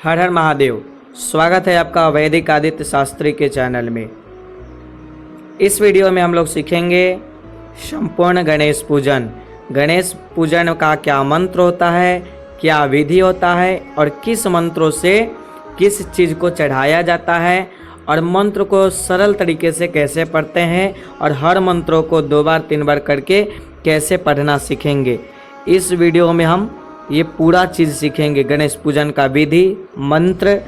हर हर महादेव। स्वागत है आपका वैदिक आदित्य शास्त्री के चैनल में। इस वीडियो में हम लोग सीखेंगे संपूर्ण गणेश पूजन। गणेश पूजन का क्या मंत्र होता है, क्या विधि होता है और किस मंत्रों से किस चीज़ को चढ़ाया जाता है और मंत्र को सरल तरीके से कैसे पढ़ते हैं और हर मंत्रों को 2 बार 3 बार करके कैसे पढ़ना सीखेंगे। इस वीडियो में हम ये पूरा चीज़ सीखेंगे, गणेश पूजन का विधि, मंत्र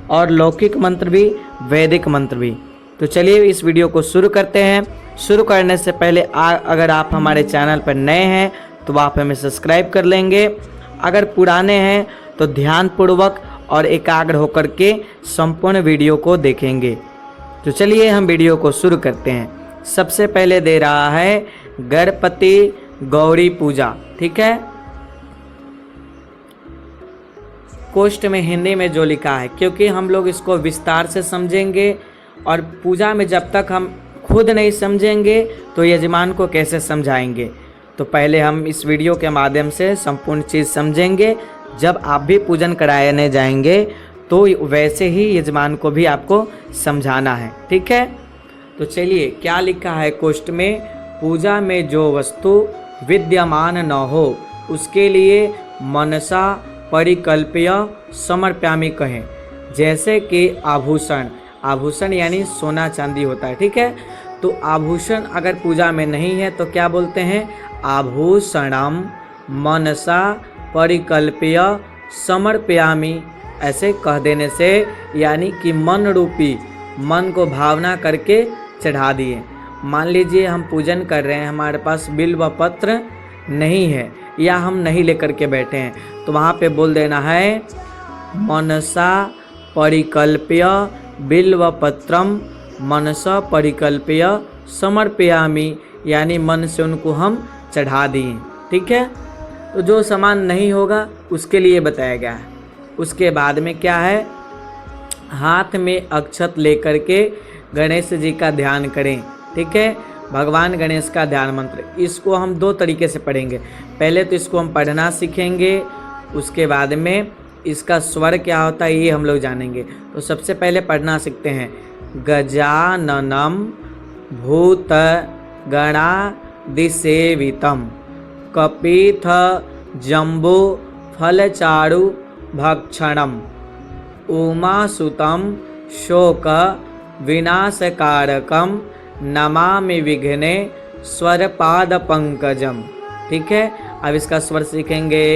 और लौकिक मंत्र भी, वैदिक मंत्र भी। तो चलिए इस वीडियो को शुरू करते हैं। शुरू करने से पहले अगर आप हमारे चैनल पर नए हैं तो आप हमें सब्सक्राइब कर लेंगे। अगर पुराने हैं तो ध्यानपूर्वक और एकाग्र होकर के संपूर्ण वीडियो को देखेंगे। तो चलिए हम वीडियो को शुरू करते हैं। सबसे पहले दे रहा है गणपति गौरी पूजा। ठीक है, कोष्ठ में हिंदी में जो लिखा है, क्योंकि हम लोग इसको विस्तार से समझेंगे और पूजा में जब तक हम खुद नहीं समझेंगे तो यजमान को कैसे समझाएंगे। तो पहले हम इस वीडियो के माध्यम से संपूर्ण चीज़ समझेंगे। जब आप भी पूजन कराने जाएंगे तो वैसे ही यजमान को भी आपको समझाना है। ठीक है, तो चलिए क्या लिखा है कोष्ठ में। पूजा में जो वस्तु विद्यमान न हो उसके लिए मनसा परिकल्प्य समर्प्यामि कहें। जैसे कि आभूषण, आभूषण यानी सोना चांदी होता है। ठीक है, तो आभूषण अगर पूजा में नहीं है तो क्या बोलते हैं, आभूषणम मनसा परिकल्प्य समर्प्यामि। ऐसे कह देने से यानी कि मन रूपी, मन को भावना करके चढ़ा दिए। मान लीजिए हम पूजन कर रहे हैं, हमारे पास बिल्व पत्र नहीं है या हम नहीं लेकर के बैठे हैं, तो वहाँ पे बोल देना है मनसा परिकल्प्य बिल्व पत्रम मनसा परिकल्प्य समर्पयामि, यानी मन से उनको हम चढ़ा दिए। ठीक है, तो जो सामान नहीं होगा उसके लिए बताया गया है। उसके बाद में क्या है, हाथ में अक्षत लेकर के गणेश जी का ध्यान करें। ठीक है, भगवान गणेश का ध्यान मंत्र, इसको हम 2 तरीके से पढ़ेंगे। पहले तो इसको हम पढ़ना सीखेंगे, उसके बाद में इसका स्वर क्या होता है ये हम लोग जानेंगे। तो सबसे पहले पढ़ना सीखते हैं। गजाननम भूत गणादिसेवितम कपिथ जम्बो फलचारु भक्षणम उमासुतम शोक विनाशकारकम नमामि विघ्ने स्वरपाद पंकजम। ठीक है, अब इसका स्वर सीखेंगे।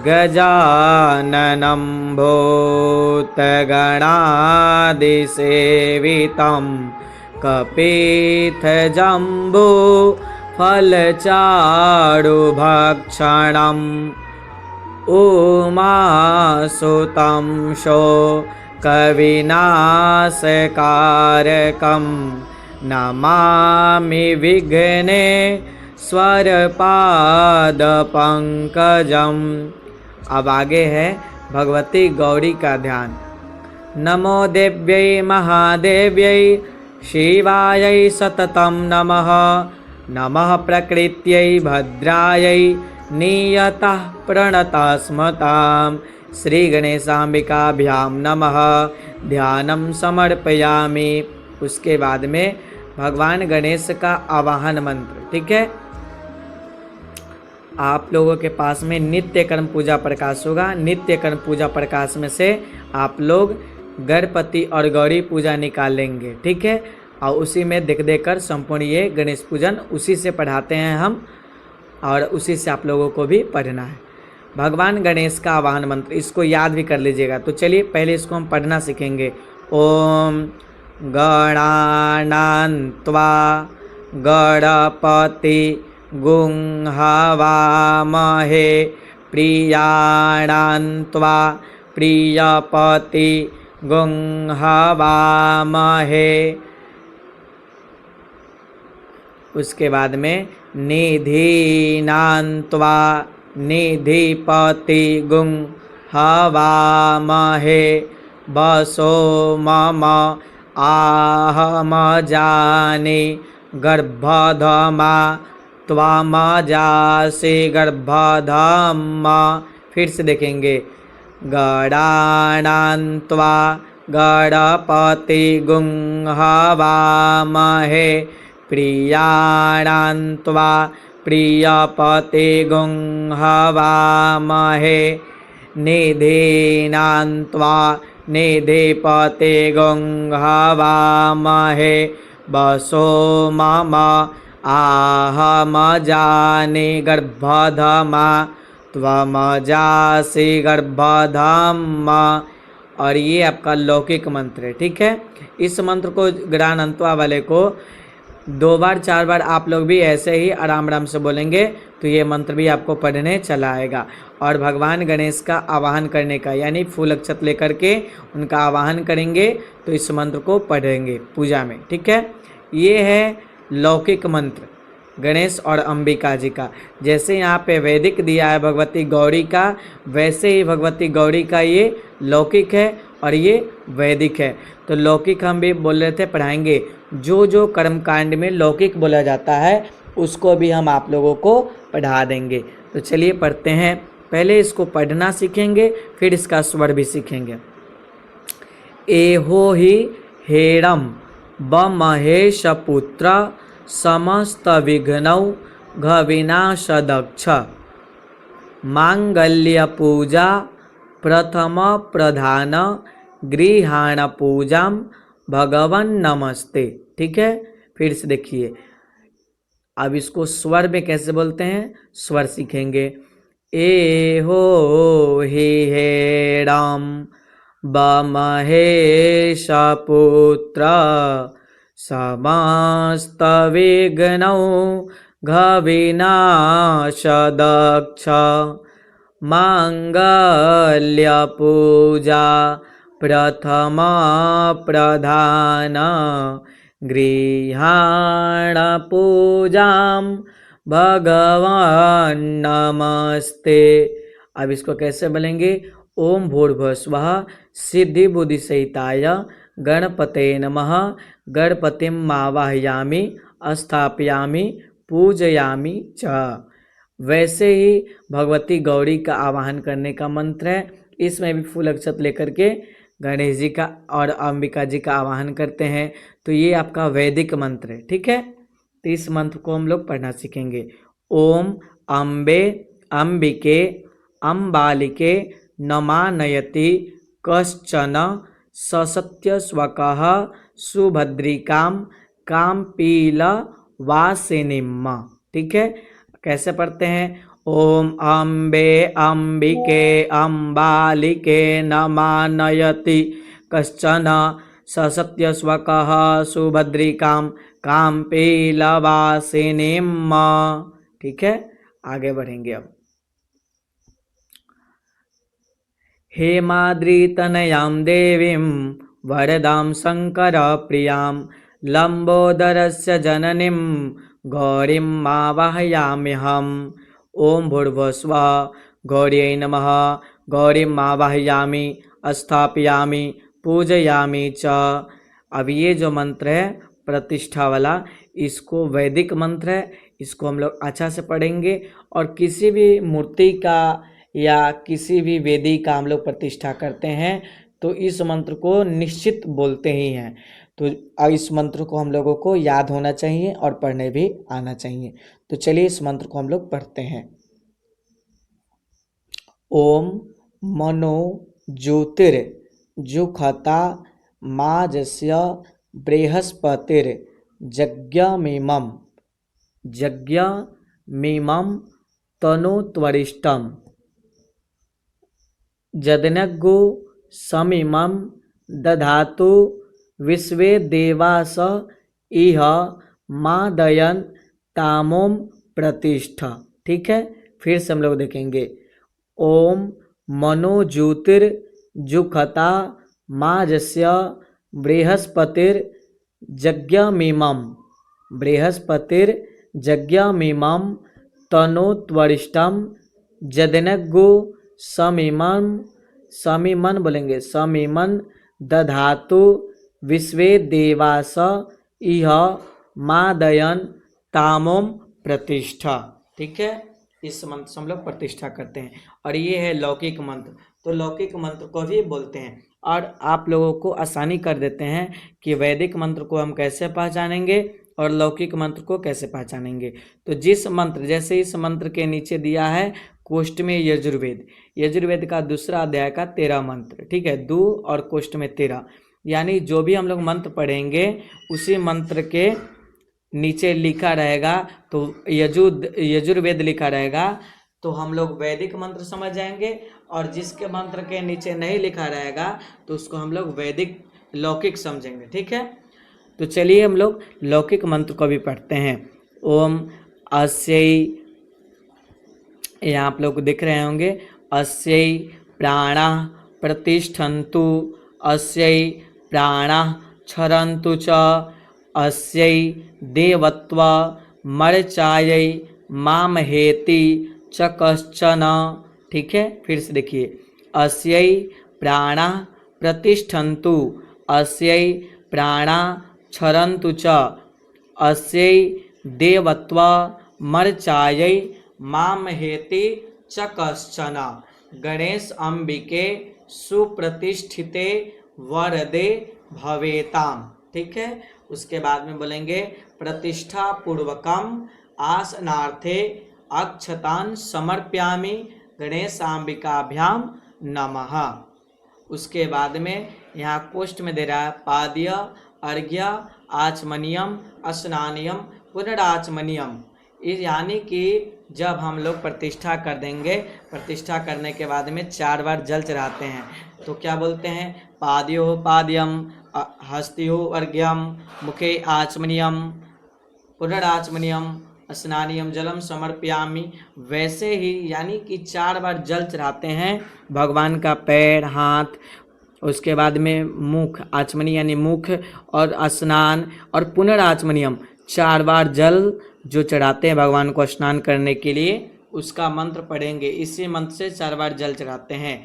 गजाननं भूतगणादिसेवितं कपित्थजम्बो फलचारुभक्षणम् उमासुतं शोकविनाशकारकं नमामि विघ्ने स्वरपाद पंकजम। अब आगे है भगवती गौरी का ध्यान। नमो देव्यै महादेव्यै शिवायै सततं नमः। नमः प्रकृत्यै भद्रायै नियतः प्रणतस्मतां। श्री गणेशाम्बिकाभ्यां नमः ध्यानं समर्पयामि। उसके बाद में भगवान गणेश का आवाहन मंत्र। ठीक है, आप लोगों के पास में नित्य कर्म पूजा प्रकाश होगा। नित्य कर्म पूजा प्रकाश में से आप लोग गणपति और गौरी पूजा निकाल लेंगे। ठीक है, और उसी में देख कर संपूर्ण ये गणेश पूजन उसी से पढ़ाते हैं हम, और उसी से आप लोगों को भी पढ़ना है। भगवान गणेश का आवाहन मंत्र, इसको याद भी कर लीजिएगा। तो चलिए पहले इसको हम पढ़ना सीखेंगे। ओम गणानां त्वा गणपति गुं हवामहे प्रियाणां त्वा प्रियपति गुं हवामहे। उसके बाद में निधीनां त्वा निधिपति गुं हवामहे वसो मम आहमजानि गर्भधमा त्वामजासि गर्भधमा। फिर से देखेंगे। गणानान्त्वा गणपतिगुं हवामहे प्रियाणान्त्वा प्रियपतिगुं हवामहे निधीनान्त्वा निधिपतिगुं हवामहे वसो मम आहमजानि गर्भधमा त्वमजासि गर्भधम्मा। और ये आपका लौकिक मंत्र है, ठीक है। इस मंत्र को गणानान्त्वा वाले को 2 बार 4 बार आप लोग भी ऐसे ही आराम आराम से बोलेंगे तो ये मंत्र भी आपको पढ़ने चला आएगा। और भगवान गणेश का आवाहन करने का यानी फूल अक्षत लेकर के उनका आवाहन करेंगे तो इस मंत्र को पढ़ेंगे पूजा में, ठीक है। ये है लौकिक मंत्र गणेश और अंबिका जी का। जैसे यहाँ पे वैदिक दिया है भगवती गौरी का, वैसे ही भगवती गौरी का ये लौकिक है और ये वैदिक है। तो लौकिक हम भी बोल रहे थे पढ़ाएंगे, जो जो कर्मकांड में लौकिक बोला जाता है उसको भी हम आप लोगों को पढ़ा देंगे। तो चलिए पढ़ते हैं। पहले इसको पढ़ना सीखेंगे, फिर इसका स्वर भी सीखेंगे। एहो ही हेरम ब महेश पुत्र समस्त विघ्नौ घविनाशदक्ष मांगल्य पूजा प्रथम प्रधान गृहाण पूजा भगवन नमस्ते, ठीक है। फिर से देखिए, अब इसको स्वर में कैसे बोलते हैं, स्वर सीखेंगे। ए हो ही हे राम ब महेश पुत्र समस्त विघ्नौ घविनाशदक्ष मांगल्य पूजा प्रथम प्रधान गृहाण पूजाम भगवान नमस्ते। अब इसको कैसे बोलेंगे। ओम भूर्भुवस्वः सिद्धि बुद्धि सहिताय गणपते नमः गणपतिम आवाहयामि स्थापयामि पूजयामि च। वैसे ही भगवती गौरी का आवाहन करने का मंत्र है। इसमें भी फूल अक्षत लेकर के गणेश जी का और अंबिका जी का आवाहन करते हैं। तो ये आपका वैदिक मंत्र है, ठीक है। तो इस मंत्र को हम लोग पढ़ना सीखेंगे। ओम अम्बे अंबिके अम्बालिके नमानयति कश्चन ससत्य स्वकः सुभद्रिकाम कामपील वासिनीम, ठीक है। कैसे पढ़ते हैं। ओम अम्बे अंबिके अम्बालिके नमानयति कश्चन ससत्य स्वकः सुभद्रिकाम कामपील वासिनीम, ठीक है। आगे बढ़ेंगे अब। हेमाद्रितनयां देवीं वरदां शंकर प्रियां लंबोदरस्य जननीं गौरीं आवाहयाम्यहम्। ओम भूर्भुवस्वः गौर्यै नमः गौरीं आवाहयामि स्थापयामि पूजयामि च। अब ये जो मंत्र है प्रतिष्ठा वाला, इसको वैदिक मंत्र है, इसको हम लोग अच्छा से पढ़ेंगे। और किसी भी मूर्ति का या किसी भी वेदी का हम लोग प्रतिष्ठा करते हैं तो इस मंत्र को निश्चित बोलते ही हैं। तो इस मंत्र को हम लोगों को याद होना चाहिए और पढ़ने भी आना चाहिए। तो चलिए इस मंत्र को हम लोग पढ़ते हैं। ओम मनो ज्योतिर जुखता माजस्य बृहस्पतिर यज्ञमिमं तनोत्वरिष्टं जदनग्गो समिमं दधातु विश्वे देवास इह मादयन तामोम प्रतिष्ठा, ठीक है। फिर से हम लोग देखेंगे। ओम मनो ज्योतिर जुखता माजस्य बृहस्पतिर यज्ञमिमं तनोत्वरिष्टं जदनग्गो समिमन बोलेंगे समिमन दधातु विश्वे देवास इह मादयन तामोम प्रतिष्ठा, ठीक है। इस मंत्र से हम लोग प्रतिष्ठा करते हैं। और ये है लौकिक मंत्र। तो लौकिक मंत्र को भी बोलते हैं। और आप लोगों को आसानी कर देते हैं कि वैदिक मंत्र को हम कैसे पहचानेंगे और लौकिक मंत्र को कैसे पहचानेंगे। तो जिस मंत्र, जैसे इस मंत्र के नीचे दिया है कोष्ठ में यजुर्वेद, यजुर्वेद का दूसरा अध्याय का 13 मंत्र, ठीक है, 2 और कोष्ठ में 13, यानी जो भी हम लोग मंत्र पढ़ेंगे उसी मंत्र के नीचे लिखा रहेगा, तो यजुर्वेद लिखा रहेगा तो हम लोग वैदिक मंत्र समझ जाएंगे, और जिसके मंत्र के नीचे नहीं लिखा रहेगा तो उसको हम लोग वैदिक लौकिक समझेंगे, ठीक है। तो चलिए हम लोग लौकिक मंत्र को भी पढ़ते हैं। ओम अस्यै, यहाँ आप लोग को दिख रहे होंगे, अस्यै प्राणाः प्रतिष्ठन्तु, अस्यै प्राणाः क्षरन्तु च, अस्यै देवत्वा मर्चायै मामहेति च कश्चन, ठीक है। फिर से देखिए, अस्यै प्राणाः प्रतिष्ठन्तु, अस्यै प्राणाः क्षरन्तु च, अस्यै देवत्वा मर्चायै मामहेति च कश्चन, गणेश अंबिके सुप्रतिष्ठिते वरदे भवेताम, ठीक है। उसके बाद में बोलेंगे प्रतिष्ठा पूर्वकम आसनार्थे अक्षतान समर्पयामि गणेशांबिकाभ्याम नमः। उसके बाद में यहाँ कोष्ठ में दे रहा है पाद्य अर्घ्य आचमनियम स्नानियम पुनराचमनियम, यानी कि जब हम लोग प्रतिष्ठा कर देंगे, प्रतिष्ठा करने के बाद में 4 बार जल चढ़ाते हैं, तो क्या बोलते हैं, पाद्यो पाद्यम हस्त्यो अर्घ्यम मुखे आचमनियम पुनराचमनियम स्नानियम जलम समर्पयामि। वैसे ही यानी कि 4 बार जल चढ़ाते हैं भगवान का पैर हाथ, उसके बाद में मुख आचमनी यानी मुख और स्नान, और पुनराचमनियम 4 बार जल जो चढ़ाते हैं भगवान को स्नान करने के लिए, उसका मंत्र पढ़ेंगे। इसी मंत्र से 4 बार जल चढ़ाते हैं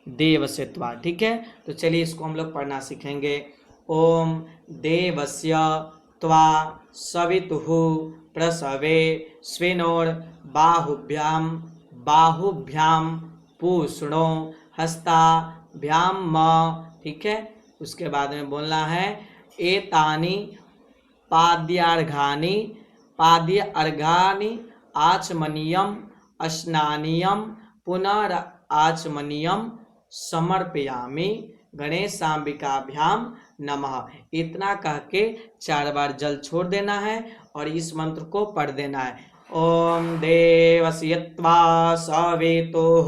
देवस्य त्वा, ठीक है। तो चलिए इसको हम लोग पढ़ना सीखेंगे। ओम देवस्य त्वा सवितुः प्रसवे स्विनोर बाहुभ्याम बाहुभ्याम पूष्णो हस्ताभ्याम म, ठीक है। उसके बाद में बोलना है एतानि पाद्यार्घानि पाद्य अर्घानि आचमनीयम स्नानियम पुनराचमनीयम समर्पयामि गणेशांबिकाभ्याम नमः। इतना कह के 4 बार जल छोड़ देना है और इस मंत्र को पढ़ देना है। ओम देवस्य त्वा सवितुः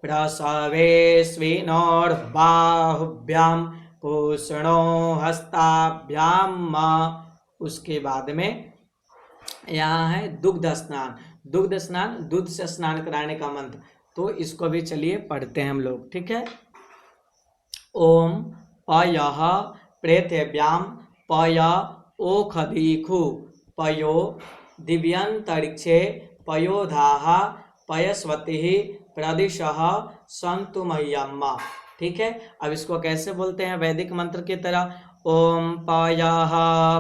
प्रसवे स्विनोर्बाहुभ्याम पूष्णो हस्ताभ्याम म। उसके बाद में यहाँ है दुग्ध स्नान, दुग्ध स्नान दूध से स्नान कराने का मंत्र, तो इसको भी चलिए पढ़ते हैं हम लोग, ठीक है। ओम पयः प्रेत्यभ्याम पय ओखदीखु पयो दिव्यंतरिक्षे पयोधाः पयस्वतिः प्रदिशः सन्तु मह्यम्, ठीक है। अब इसको कैसे बोलते हैं वैदिक मंत्र की तरह। ओम पयः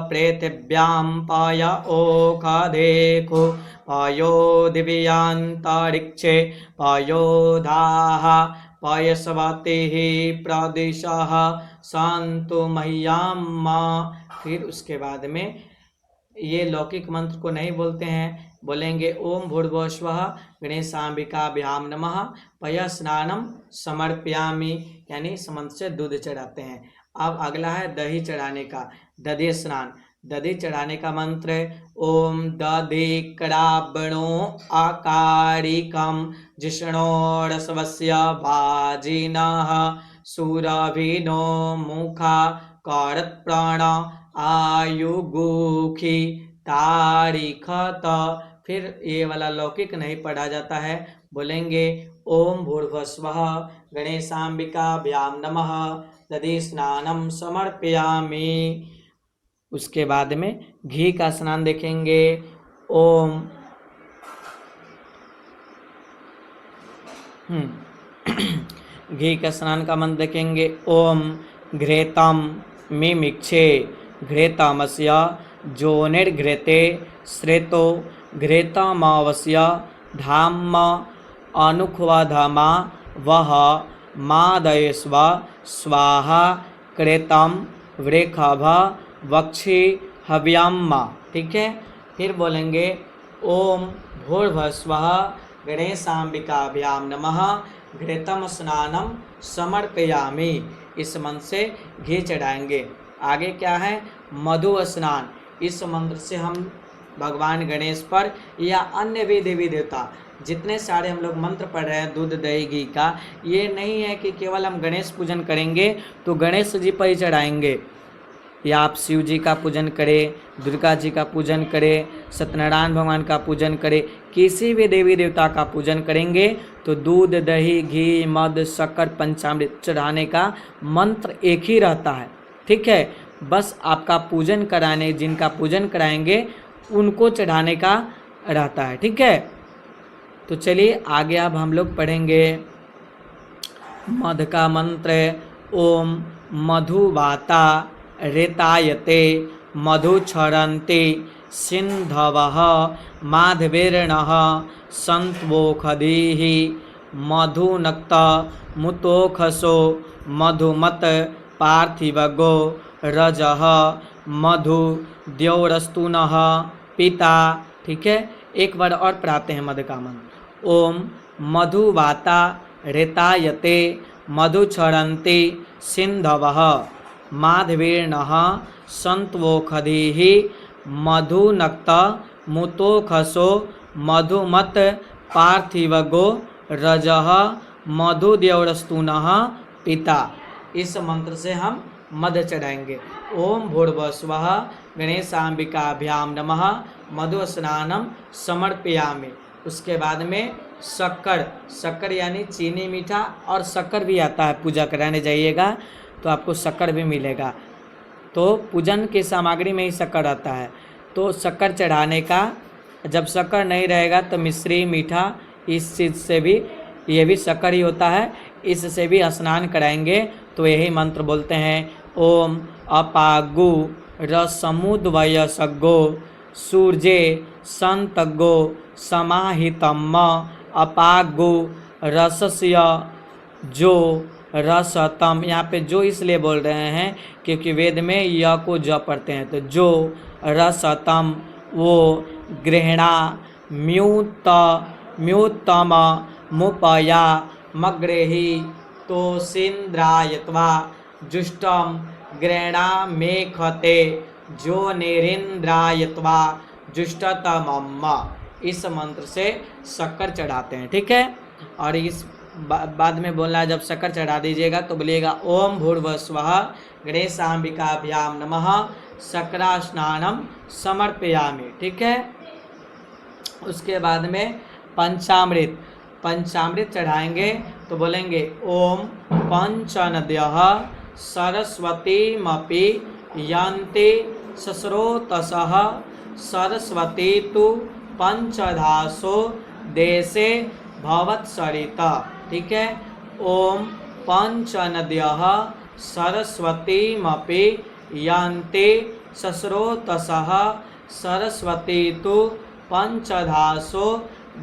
प्रेत्यभ्याम पय ओखदेखु पयो दिव्यान्तरिक्षे पयोधाः पयस्वतिः प्रदिशः सन्तु मह्यम्। फिर उसके बाद में ये लौकिक मंत्र को नहीं बोलते हैं, बोलेंगे ओम भूर्भुवः स्वः गणेशांबिकाभ्याम नमः पय स्नानम समर्पयामि, यानी इस मंत्र से दूध चढ़ाते हैं। अब अगला है दही चढ़ाने का, दधि स्नान। दधि चढ़ाने का मंत्र है ओम दधि कराबणो आकारिकम जिष्णोरसवस्य भाजिनः सुरभिनो मुखा करत प्राण आयुगुखी तारिखत। फिर ये वाला लौकिक नहीं पढ़ा जाता है, बोलेंगे ओम भूर्भुवः स्वः गणेशांबिकाभ्याम नमः दधि स्नानम समर्पयामि। उसके बाद में घी का स्नान देखेंगे। ओम घी का स्नान का मंत्र देखेंगे। ओम घृतम मिमिक्षे घृतमस्य जोनिर्घृते श्रेतो घृतमावस्य धाम अनुख्वधमा वह मादयस्व स्वाहा कृतम वृखभ वक्षि हव्यम। ठीक है, फिर बोलेंगे ओम भूर्भुवस्वः गणेशाम्बिकाभ्याम नमः घृतम स्नानम समर्पयामि। इस मंत्र से घी चढ़ाएंगे। आगे क्या है, मधु स्नान। इस मंत्र से हम भगवान गणेश पर या अन्य भी देवी देवता जितने सारे हम लोग मंत्र पढ़ रहे हैं दूध दही घी का, ये नहीं है कि केवल हम गणेश पूजन करेंगे तो गणेश जी पर ही चढ़ाएंगे, या आप शिव जी का पूजन करें, दुर्गा जी का पूजन करें, सत्यनारायण भगवान का पूजन करें, किसी भी देवी देवता का पूजन करेंगे तो दूध दही घी मध शक्कर पंचामृत चढ़ाने का मंत्र एक ही रहता है। ठीक है, बस आपका पूजन कराने, जिनका पूजन कराएंगे उनको चढ़ाने का रहता है। ठीक है, तो चलिए आगे अब हम लोग पढ़ेंगे मध का मंत्र। ओम मधुवाता रेतायते मधुक्षरन्ति सिन्धवः माधवीर्णः सन्त्वोषधीः मधुनक्त मुतोखसो मधुमत पार्थिवगो रजः मधु द्यौरस्तुनः पिता। ठीक है, एक बार और पढ़ाते हैं मध का मंत्र। ओम मधुवाता रेतायते मधुक्षरन्ति सिन्धवः माधवीर्णः सन्त्वोषधीः मधुनक्त मुतोखसो मधुमत पार्थिवगो रजः मधुद्यौरस्तुनः पिता। इस मंत्र से हम मध चढ़ाएंगे। ओम भूर्भुवस्वः गणेशाम्बिकाभ्याम नमः मधु स्नानम समर्पयामि। उसके बाद में शक्कर यानी चीनी मीठा और शक्कर भी आता है, पूजा कराने जाइएगा तो आपको शक्कर भी मिलेगा। तो पूजन की सामग्री में ही शक्कर आता है, तो शक्कर चढ़ाने का। जब शक्कर नहीं रहेगा तो मिश्री मीठा, इस चीज़ से भी, ये भी शक्कर ही होता है, इससे भी स्नान कराएंगे। तो यही मंत्र बोलते हैं ओम अपागु रसमुद्वयसगो सूर्ये संतगो समाहितम अपागु रसस्य जो रसतम। यहाँ पे जो इसलिए बोल रहे हैं क्योंकि वेद में य को ज पढ़ते हैं, तो जो रसतम वो गृहणा म्यूतम मुपया मग्रेही तोषिन्द्रायत्वा जुष्टम गृहणा मेखते जो निरिंद्रायत्वा जुष्टतमम। इस मंत्र से शक्कर चढ़ाते हैं। ठीक है, और इस बाद में बोलना है, जब शक्कर चढ़ा दीजिएगा तो बोलिएगा ओम भूर्भुवस्वः गणेशाम्बिकाभ्याम नमः शक्करा स्नानम समर्पयामि। ठीक है, उसके बाद में पंचामृत चढ़ाएंगे तो बोलेंगे ओम पंचनद्यः सरस्वतीमपि यन्ति सस्रोतसः सरस्वती तु पंचधासो देशे भवत्सरिता। ठीक है, ओम पंचनद्यः सरस्वतीमपि यन्ति सस्रोतसः सरस्वती तु पंचधासो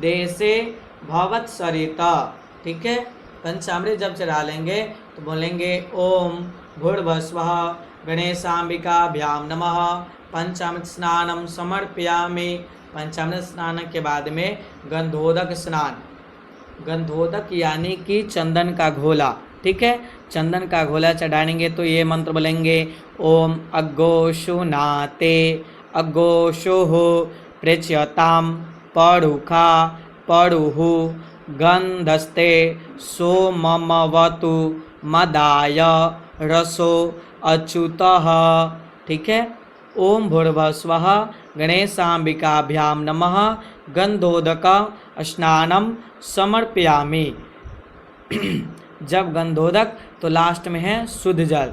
देशे भवत्सरिता। ठीक है, पंचामृत जब चढ़ा लेंगे तो बोलेंगे ओम भूर्भुवस्वः गणेशाम्बिकाभ्याम नमः पंचामृत स्नानम समर्पयामि। पंचामृत स्नान के बाद में गंधोदक स्नान, गंधोदक यानी कि चंदन का घोला। ठीक है, चंदन का घोला चढ़ाएंगे तो ये मंत्र बोलेंगे ओम अघोषुनाते अघोषुः प्रेच्यताम परुखा परुहु गंधस्ते सोममवतु मदाय रसो अच्युतः। ठीक है, ओम भूर्भुवस्वः गणेशाम्बिकाभ्याम नमः गंधोदक स्नानम समर्पयामि। जब गंधोदक तो लास्ट में है शुद्ध जल।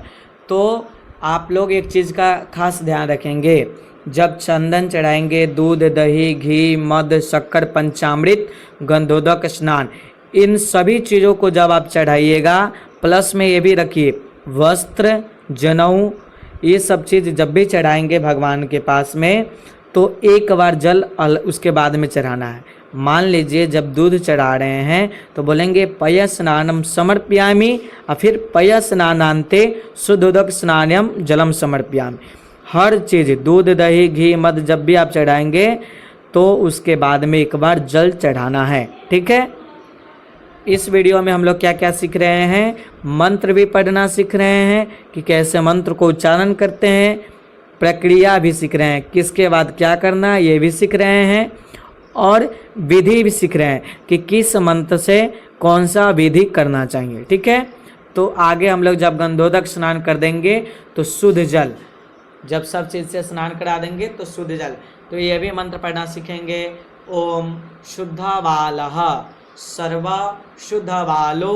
तो आप लोग एक चीज़ का खास ध्यान रखेंगे, जब चंदन चढ़ाएंगे, दूध दही घी मध शक्कर पंचामृत गंधोदक स्नान, इन सभी चीज़ों को जब आप चढ़ाइएगा, प्लस में ये भी रखिए वस्त्र जनेऊ, ये सब चीज़ जब भी चढ़ाएंगे भगवान के पास में तो एक बार जल उसके बाद में चढ़ाना है। मान लीजिए जब दूध चढ़ा रहे हैं तो बोलेंगे पय स्नानम समर्पयामि और फिर पय स्नानांते शुद्धोदक स्नानम जलम समर्पयामि। हर चीज़ दूध दही घी मध जब भी आप चढ़ाएंगे तो उसके बाद में एक बार जल चढ़ाना है। ठीक है। इस वीडियो में हम लोग क्या क्या सीख रहे हैं, मंत्र भी पढ़ना सीख रहे हैं कि कैसे मंत्र को उच्चारण करते हैं, प्रक्रिया भी सीख रहे हैं, किसके बाद क्या करना है ये भी सीख रहे हैं, और विधि भी सीख रहे हैं कि किस मंत्र से कौन सा विधि करना चाहिए। ठीक है। तो आगे हम लोग जब गंधोदक स्नान कर देंगे तो शुद्ध जल, जब सब चीज़ से स्नान करा देंगे तो शुद्ध जल, तो ये भी मंत्र पढ़ना सीखेंगे। ओम शुद्धवालः सर्व शुद्धवालो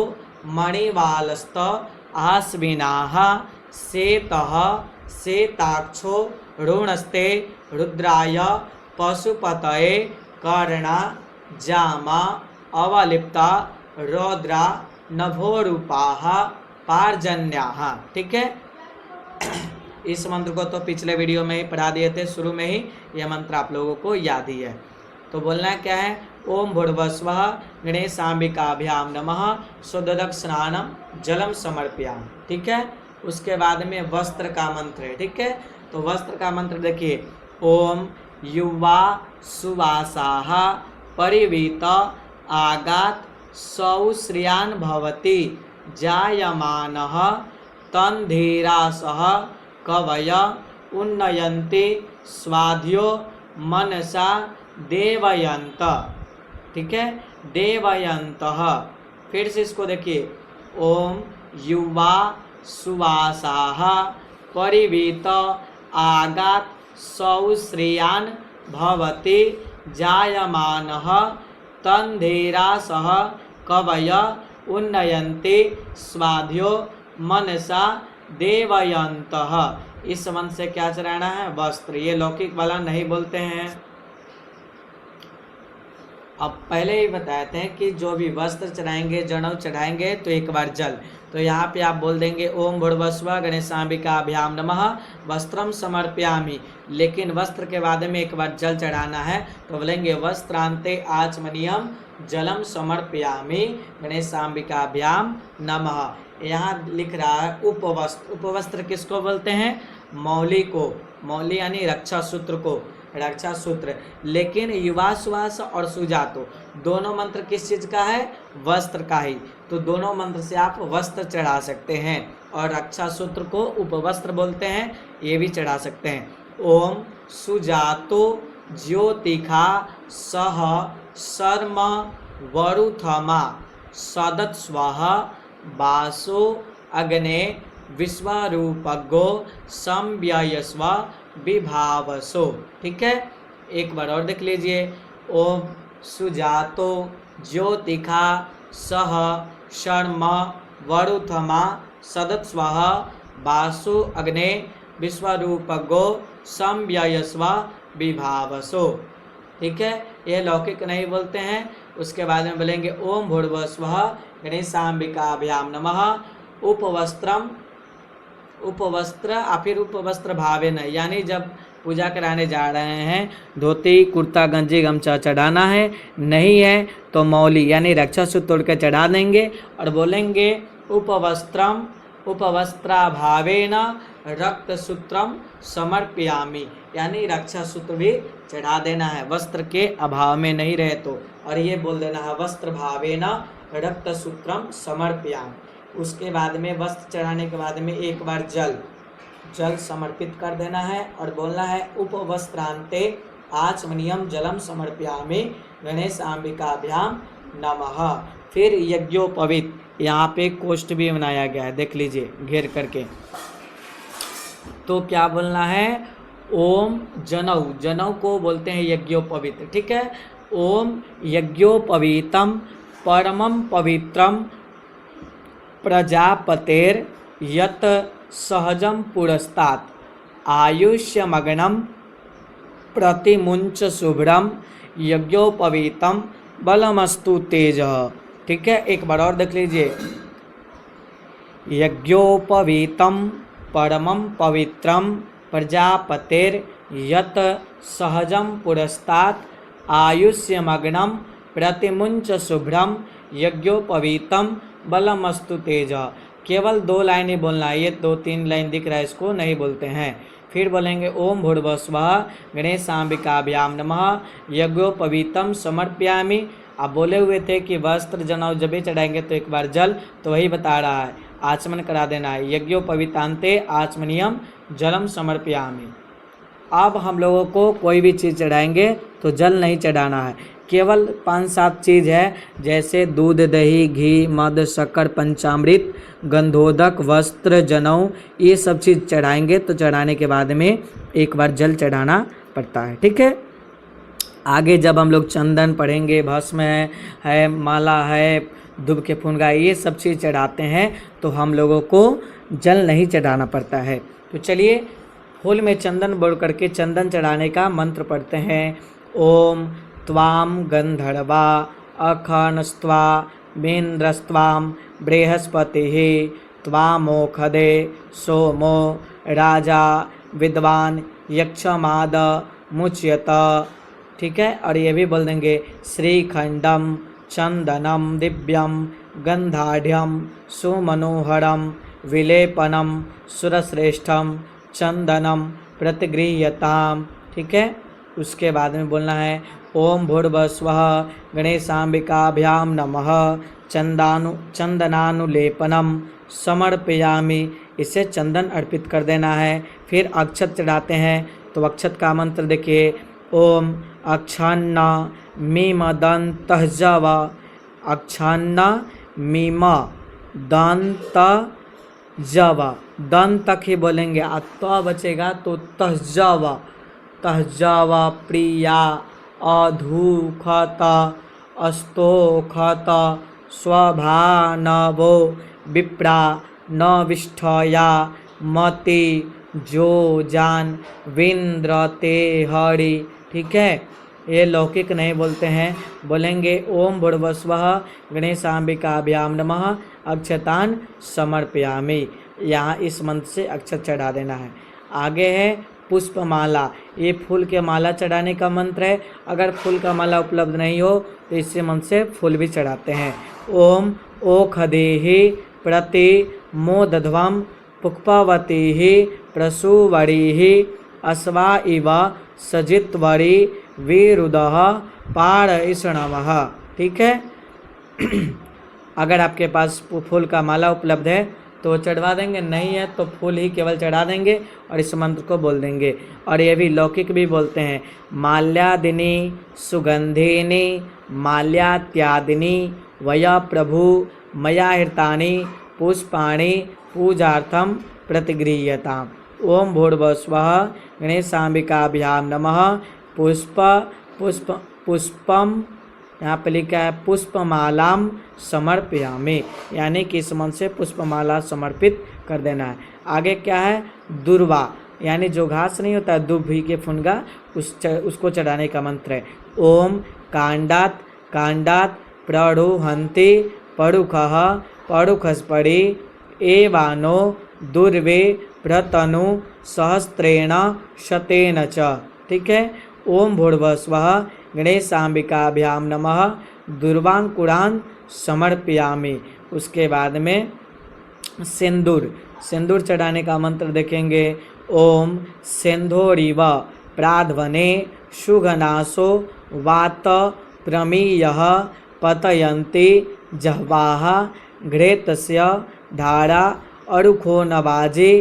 मणिवालस्त आस्विनाः सेतः सेताक्षो ऋणस्ते रुद्राय पशुपतये कर्णा जामा अवलिप्ता रौद्रा नभोरूपाः पार्जन्याः। ठीक है। इस मंत्र को तो पिछले वीडियो में ही पढ़ा दिए थे, शुरू में ही यह मंत्र आप लोगों को याद ही है। तो बोलना क्या है, ओम भूर्भुवस्वः गणेशाम्बिकाभ्याम नमः शुद्धोदक स्नानम जलम समर्पयामि। ठीक है। उसके बाद में वस्त्र का मंत्र है। ठीक है। तो वस्त्र का मंत्र देखिए, ओम युवा सुवासाः परिवीत आगात सौश्रियान भवति जायमानः तन्धीरासः कवय उन्नयन्ति स्वाध्यो मनसा देवयन्त। ठीक है। देवयन्तः। फिर से इसको देखिए, ओम युवा सुवासाः परिवीत आगात सौश्रियान भवति जायमानः तन्धीरासः कवय उन्नयन्ति स्वाध्यो मनसा देवयन्तः। इस मंत्र से क्या चढ़ाना है, वस्त्र। ये लौकिक वाला नहीं बोलते हैं। अब पहले ही बताए थे कि जो भी वस्त्र चढ़ाएंगे जनेऊ चढ़ाएंगे तो एक बार जल, तो यहाँ पे आप बोल देंगे ओम भूर्भुवस्वः गणेशाम्बिकाभ्याम नमः वस्त्रम समर्पयामि, लेकिन वस्त्र के बाद में एक बार जल चढ़ाना है तो बोलेंगे वस्त्रांते आचमनीयम जलम समर्पयामि गणेशाम्बिकाभ्याम नमः। यहाँ लिख रहा है उपवस्त्र। उपवस्त्र किसको बोलते हैं, मौली को, मौली यानी रक्षा सूत्र को, रक्षा सूत्र। लेकिन युवा सुवास और सुजातो दोनों मंत्र किस चीज़ का है, वस्त्र का ही, तो दोनों मंत्र से आप वस्त्र चढ़ा सकते हैं। और रक्षा सूत्र को उपवस्त्र बोलते हैं, ये भी चढ़ा सकते हैं। ओम सुजातो ज्योतिखा सह शर्म वरुथमा सदत्स्वः वासो अग्ने विश्वरूपज्ञो संव्ययस्व विभावसो। ठीक है। एक बार और देख लीजिए, ओम सुजातो ज्योतिखा सह शर्म वरुथमा सदत्स्वः वासो अग्ने विश्वरूपज्ञो संव्ययस्व विभावसो। ठीक है। ये लौकिक नहीं बोलते हैं। उसके बाद में बोलेंगे ओम भूर्भुवस्वः गणेशाम्बिकाभ्याम नमः उपवस्त्रम, उपवस्त्र या फिर उपवस्त्र भावेन, यानी जब पूजा कराने जा रहे हैं धोती कुर्ता गंजी गमछा चढ़ाना है, नहीं है तो मौली यानी रक्षा सूत्र तोड़ के चढ़ा देंगे और बोलेंगे उपवस्त्रम उपवस्त्राभावेन रक्तसूत्रम समर्पयामि, यानी रक्षा सूत्र भी चढ़ा देना है, वस्त्र के अभाव में नहीं रहे तो। और ये बोल देना है वस्त्र भावेन रक्तसूत्रम समर्पयामि। उसके बाद में वस्त्र चढ़ाने के बाद में एक बार जल समर्पित कर देना है और बोलना है उपवस्त्रांते आचमनीयम जलम समर्पयामि गणेशाम्बिकाभ्याम नमः। फिर यज्ञोपवीत, यहाँ पे कोष्ठ भी बनाया गया है, देख लीजिए घेर करके। तो क्या बोलना है, ओम जनेऊ, जनेऊ को बोलते हैं यज्ञोपवीत। ठीक है। ओम यज्ञोपवीतम परमं पवित्रम प्रजापतेर यत सहजम पुरस्तात् आयुष्यमग्नं प्रतिमुंच शुभ्रम यज्ञोपवीतम बलमस्तु तेज। ठीक है। एक बार और देख लीजिए, यज्ञोपवीतम परमं पवित्रम प्रजापतेर यत सहजम पुरस्तात् आयुष्यमग्नम प्रतिमुंच शुभ्रम यज्ञोपवीतम बलमस्तु तेज। केवल 2 लाइनें बोलना है, ये 2-3 लाइन दिख रहा है इसको नहीं बोलते हैं। फिर बोलेंगे ओम भूर्भुवस्वः गणेशाम्बिकाभ्याम नमः यज्ञोपवीतम समर्पयामि। आप बोले हुए थे कि वस्त्र जनेऊ जब भी चढ़ाएंगे तो एक बार जल, तो वही बता रहा है, आचमन करा देना है। यज्ञोपवीतांते आचमनियम जलम समर्पयामि। अब हम लोगों को कोई भी चीज़ चढ़ाएंगे तो जल नहीं चढ़ाना है, केवल 5-7 चीज़ है, जैसे दूध, दही, घी, मद, शक्कर, पंचामृत, गंधोदक, वस्त्र, जनेऊ, ये सब चीज़ चढ़ाएंगे तो चढ़ाने के बाद में एक बार जल चढ़ाना पड़ता है। ठीक है, आगे जब हम लोग चंदन पढ़ेंगे, भस्म है, माला है, दुब के फुनगा, ये सब चीज़ चढ़ाते हैं तो हम लोगों को जल नहीं चढ़ाना पड़ता है। तो चलिए फूल में चंदन बोल करके चंदन चढ़ाने का मंत्र पढ़ते हैं। ओम त्वाम गंधर्वा अखनस्त्वा मेन्द्रस्त्वाम बृहस्पतिः त्वामोखदे सोमो राजा विद्वान यक्षमाद मुच्यत। ठीक है, और ये भी बोल देंगे श्रीखंडम चंदनम दिव्यम गंधाढ़्यम सुमनोहरम विलेपनम सुरश्रेष्ठम चंदनम प्रतिगृह्यताम। ठीक है, उसके बाद में बोलना है ओम भूर्भुवस्वः गणेशाम्बिकाभ्याम नमः चंदनानुलेपनम समर्पयामि। इसे चंदन अर्पित कर देना है। फिर अक्षत चढ़ाते हैं, तो अक्षत का मंत्र देखिए। ओम अक्षान्ना मीम दंतजव, अक्षान्ना मीम दंत जव, दंत तक ही बोलेंगे, तो बचेगा तो तहजव, तहजव प्रिया अधूखत अस्तोखत स्वभानवो विप्रा न विष्ठया मति जो जान विंद्रते हरि। ठीक है, ये लौकिक नहीं बोलते हैं, बोलेंगे ओम भूर्भुवस्वः गणेशाम्बिकाभ्याम नमः अक्षतान समर्पयामि। यहाँ इस मंत्र से अक्षत चढ़ा देना है। आगे है पुष्पमाला, ये फूल के माला चढ़ाने का मंत्र है। अगर फूल का माला उपलब्ध नहीं हो तो इससे मंत्र से फूल भी चढ़ाते हैं। ओम ओखदेहि प्रति मोदध्वम पुष्पवती प्रसूवरी अश्वा इव सजित्वरी वीरुदः पारईषणवः। ठीक है, अगर आपके पास फूल का माला उपलब्ध है तो चढ़वा देंगे, नहीं है तो फूल ही केवल चढ़ा देंगे और इस मंत्र को बोल देंगे। और ये भी लौकिक भी बोलते हैं, माल्यादिनी सुगंधिनी माल्यात्यादिनी वया प्रभु मया हृतानि पुष्पाणि पूजार्थम प्रतिगृह्यताम्। ओम भूर्भुवस्वः गणेशाम्बिकाभ्याम नमः पुष्पम यहाँ पे लिखा है पुष्पमालाम समर्पयामि, यानी कि इस मंत्र से पुष्पमाला समर्पित कर देना है। आगे क्या है, दुर्वा, यानी जो घास नहीं होता दुभी के फुनगा, उसको चढ़ाने का मंत्र है। ओम कांडात कांडात प्रड़ुहन्ति परुखः परुखस्परि एवानो दुर्वे प्रतनु सहस्त्रेण शतेन च। ठीक है, ओम भूर्भुवस्वः गणेशाम्बिकाभ्याम नमः दुर्वांकुरान समर्पयामि। उसके बाद में सिंदूर, सिंदूर चढ़ाने का मंत्र देखेंगे। ओम सिंधोरिव प्राध्वने सुघनासो वात प्रमीयः पतयन्ति जह्वाः घृतस्य धारा अरुखो नवाजे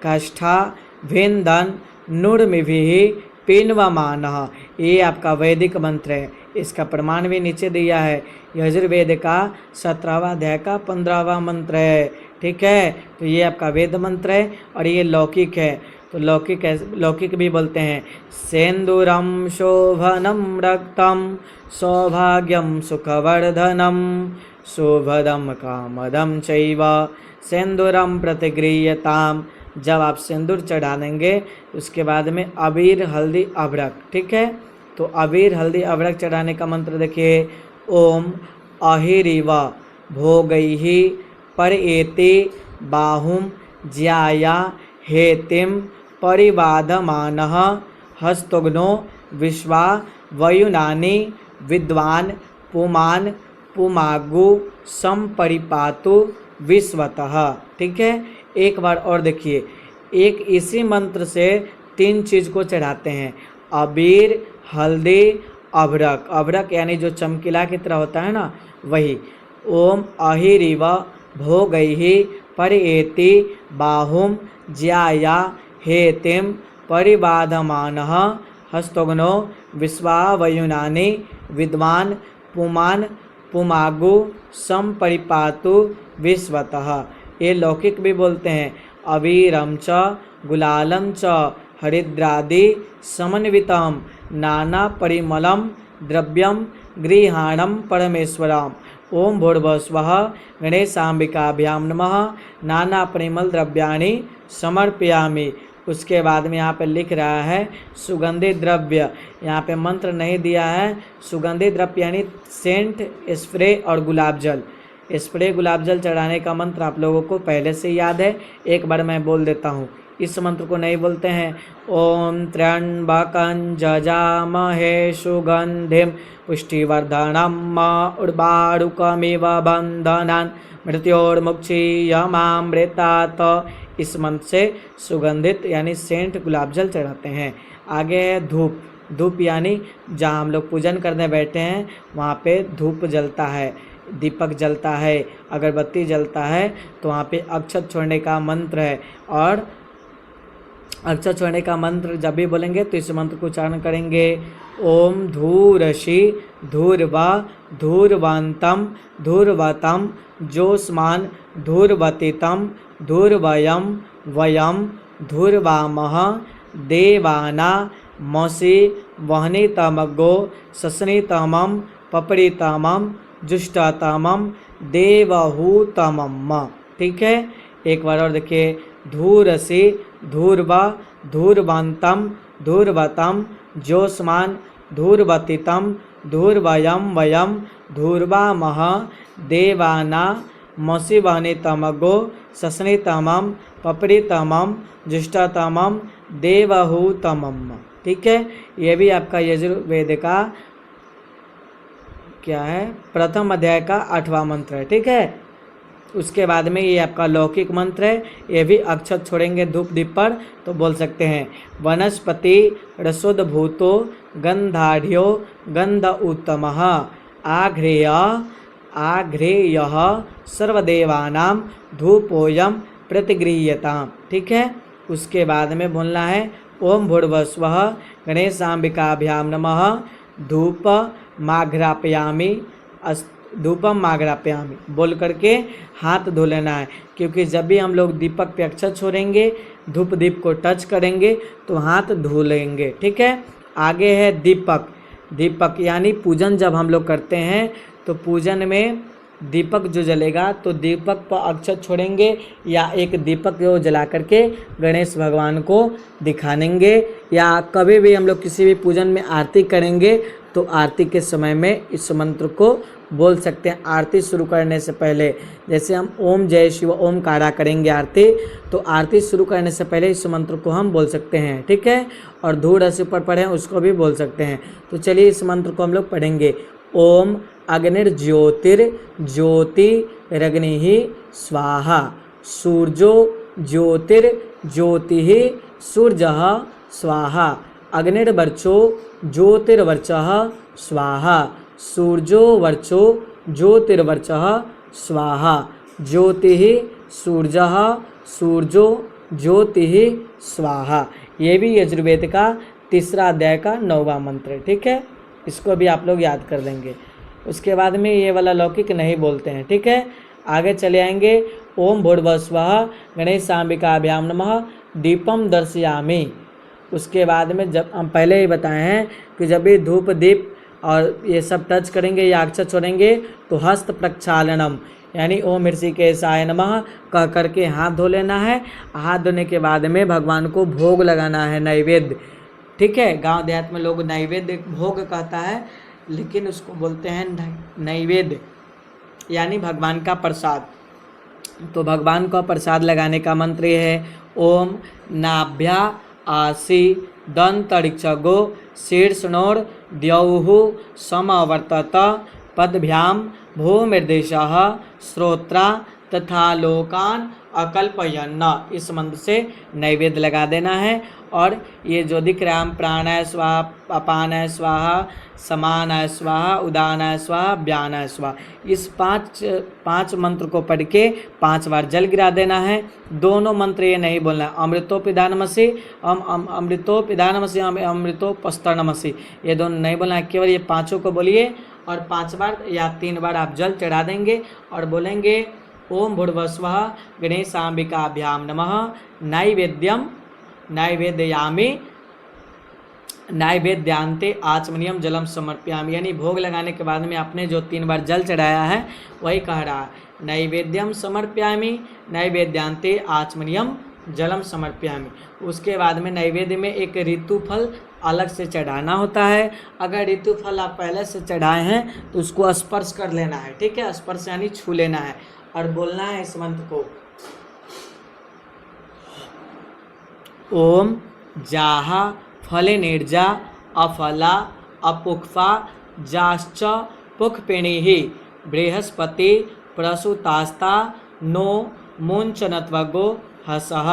काष्ठा भिंदन नूर्मिभिः पिन्वमानः। ये आपका वैदिक मंत्र है, इसका प्रमाण भी नीचे दिया है। यजुर्वेद का 17वां अध्याय का 15वां मंत्र है। ठीक है, तो ये आपका वेद मंत्र है और ये लौकिक है। तो लौकिक भी बोलते हैं। सेंदूरम शोभनम रक्तम सौभाग्यम सुखवर्धनम शोभदम कामदम चैव सेंदूरम प्रतिगृह्यताम। जब आप सिंदूर चढ़ा देंगे उसके बाद में अबीर हल्दी अभ्रक। ठीक है, तो अबीर हल्दी अभ्रक चढ़ाने का मंत्र देखिए। ओम अहिरिव भोगैः परएति बाहुम ज्याया हेतिम परिवाधमानः हस्तोग्नो विश्वा वयुनानि विद्वान पुमान पुमागु संपरिपातु विश्वतः। ठीक है, एक बार और देखिए, एक इसी मंत्र से 3 चीज़ को चढ़ाते हैं, अबीर, हल्दी, अभ्रक। अभ्रक यानी जो चमकीला की तरह होता है ना, वही। ओम अहिरिव भोगैहि परिएति बाहुम ज्याया हेतिम परिबाधमानः हस्तोग्नो विश्वावयुनानि विद्वान पुमान पुमागु संपरिपातु विश्वतः। ये लौकिक भी बोलते हैं। अबीरम च गुलालम च हरिद्रादि समन्वितम नाना परिमलम द्रव्यम गृहाणम परमेश्वरम। ओम भूर्भुवस्वः गणेशाम्बिकाभ्याम नमः नाना परिमल द्रव्याणि समर्पयामि। उसके बाद में यहाँ पे लिख रहा है सुगंधित द्रव्य, यहाँ पे मंत्र नहीं दिया है। सुगंधित द्रव्य यानी सेंट, स्प्रे और गुलाब जल। स्प्रे गुलाब जल चढ़ाने का मंत्र आप लोगों को पहले से याद है, एक बार मैं बोल देता हूँ। इस मंत्र को नहीं बोलते हैं। ओम त्र्यंबकं जजामहे सुगंधिम पुष्टिवर्धनम उर्वारुकमिव बंधनान् मृत्योर्मुक्षीयमामृतात्। इस मंत्र से सुगंधित यानी सेंट गुलाब जल चढ़ाते हैं। आगे है धूप। धूप यानी जहाँ हम लोग पूजन करने बैठे हैं वहाँ पे धूप जलता है, दीपक जलता है, अगरबत्ती जलता है, तो वहाँ पे अक्षत छोड़ने का मंत्र है। और अक्षत छोड़ने का मंत्र जब भी बोलेंगे तो इस मंत्र को उच्चारण करेंगे। ओम धूरषि धूर्वा धूर्वांतम धूर्वतम जोस्मान धूर्वतितम धूर्वयम वयम धूर्वामः देवाना मसि वहनितमगो ससनितमम पपरितमम जुष्टतमम देवहूतमम। ठीक है, एक बार और देखिए। धूरसि धूर्वा धूर्वंतम धूर्वतम जोस्मान धूर्वतितम धूर्वयम वयम धूर्वामः देवाना मसि वहनितमगो ससनितमम पपरितमम जुष्टतमम देवहूतमम। ठीक है, ये भी आपका यजुर्वेद का क्या है, प्रथम अध्याय का 8वां मंत्र है। ठीक है, उसके बाद में ये आपका लौकिक मंत्र है। ये भी अक्षत छोड़ेंगे धूप दीप पर तो बोल सकते हैं। वनस्पति रसोद्भूतो गंधाढ़्यो गंध उत्तमः आघ्रेयः सर्वदेवानां धूपोयम प्रतिगृह्यताम्। ठीक है, उसके बाद में बोलना है ओम भूर्भुवस्वः गणेशाम्बिकाभ्याम नमः धूप माघ्रापयामि धूपम माघ्रापयामि बोल करके हाथ धो लेना है। क्योंकि जब भी हम लोग दीपक पे अक्षत छोड़ेंगे, धूप दीप को टच करेंगे तो हाथ धो लेंगे। ठीक है, आगे है दीपक। दीपक यानी पूजन जब हम लोग करते हैं तो पूजन में दीपक जो जलेगा तो दीपक पर अक्षत छोड़ेंगे या एक दीपक को जला करके गणेश भगवान को दिखाएंगे। या कभी भी हम लोग किसी भी पूजन में आरती करेंगे तो आरती के समय में इस मंत्र को बोल सकते हैं। आरती शुरू करने से पहले जैसे हम ओम जय शिव ओम कारा करेंगे आरती, तो आरती शुरू करने से पहले इस मंत्र को हम बोल सकते हैं। ठीक है, और धूड़ रसी पर पढ़ें उसको भी बोल सकते हैं। तो चलिए इस मंत्र को हम लोग पढ़ेंगे। ओम अग्निर्ज्योतिर्ज्योतिरग्निः स्वाहा सूर्यो ज्योतिर्ज्योतिः सूर्यः स्वाहा अग्निर्वर्चो ज्योतिर्वर्चः स्वाहा सूर्यो वर्चो ज्योतिर्वर्चः स्वाहा ज्योतिः सूर्यः सूर्यो ज्योतिः स्वाहा। ये भी यजुर्वेद का 3रा अध्याय का 9वां मंत्र है। ठीक है, इसको भी आप लोग याद कर लेंगे। उसके बाद में ये वाला लौकिक नहीं बोलते हैं। ठीक है, आगे चले आएंगे। ओम भूर्भुवस्वः गणेशाम्बिकाभ्याम नमः दीपम दर्शयामि। उसके बाद में जब हम पहले ही बताए हैं कि जब भी धूप दीप और ये सब टच करेंगे या अक्षत छोड़ेंगे तो हस्त प्रक्षालनम यानी ओम ऋषिकेशाय नमः कह करके हाथ धो लेना है। हाथ धोने के बाद में भगवान को भोग लगाना है, नैवेद्य। ठीक है, गांव देहात में लोग नैवेद्य भोग कहता है, लेकिन उसको बोलते हैं नैवेद्य यानी भगवान का प्रसाद। तो भगवान का प्रसाद लगाने का मंत्र ये है। ओम नाभ्या आसी दंतरिक्षगो शीर्षणोर द्यौः समवर्तत पदभ्यां भूमिर्देशः श्रोत्रा तथा लोकान अकल्पयन्न। इस मंत्र से नैवेद्य लगा देना है। और ये जो दिख रहा है, प्राणाय स्वाहा, अपानाय स्वाहा, समानाय स्वाहा, उदानाय स्वाहा, व्यानाय स्वाहा, इस पांच मंत्र को पढ़ के 5 बार जल गिरा देना है। दोनों मंत्र ये नहीं बोलना है, अमृतोपिधानमसि अमृतोपिधानमसि अमृतोपस्तरणमसि, ये दोनों नहीं बोलना है, केवल ये 5 को बोलिए। और 5 बार या 3 बार आप जल चढ़ा देंगे और बोलेंगे ओम भूर्भुवस्वः गणेशाम्बिकाभ्याम नमः नैवेद्यम नैवेद्यामि नैवेद्यांते आचमनियम जलम समर्पयामि। यानी भोग लगाने के बाद में आपने जो 3 बार जल चढ़ाया है वही कह रहा है, नैवेद्यम समर्पयामि नैवेद्यांते आचमनियम जलम समर्पयामि। उसके बाद में नैवेद्य में एक ऋतु फल अलग से चढ़ाना होता है। अगर ऋतु फल आप पहले से चढ़ाए हैं तो उसको स्पर्श कर लेना है, ठीक है, स्पर्श यानी छू लेना है और बोलना है इस मंत्र को, ओम जाहा फले निर्जा अफला अपुक्फा जाश्च पुखपिणीहि बृहस्पति प्रसूतास्ता नो मुंचनत्वगो हसः।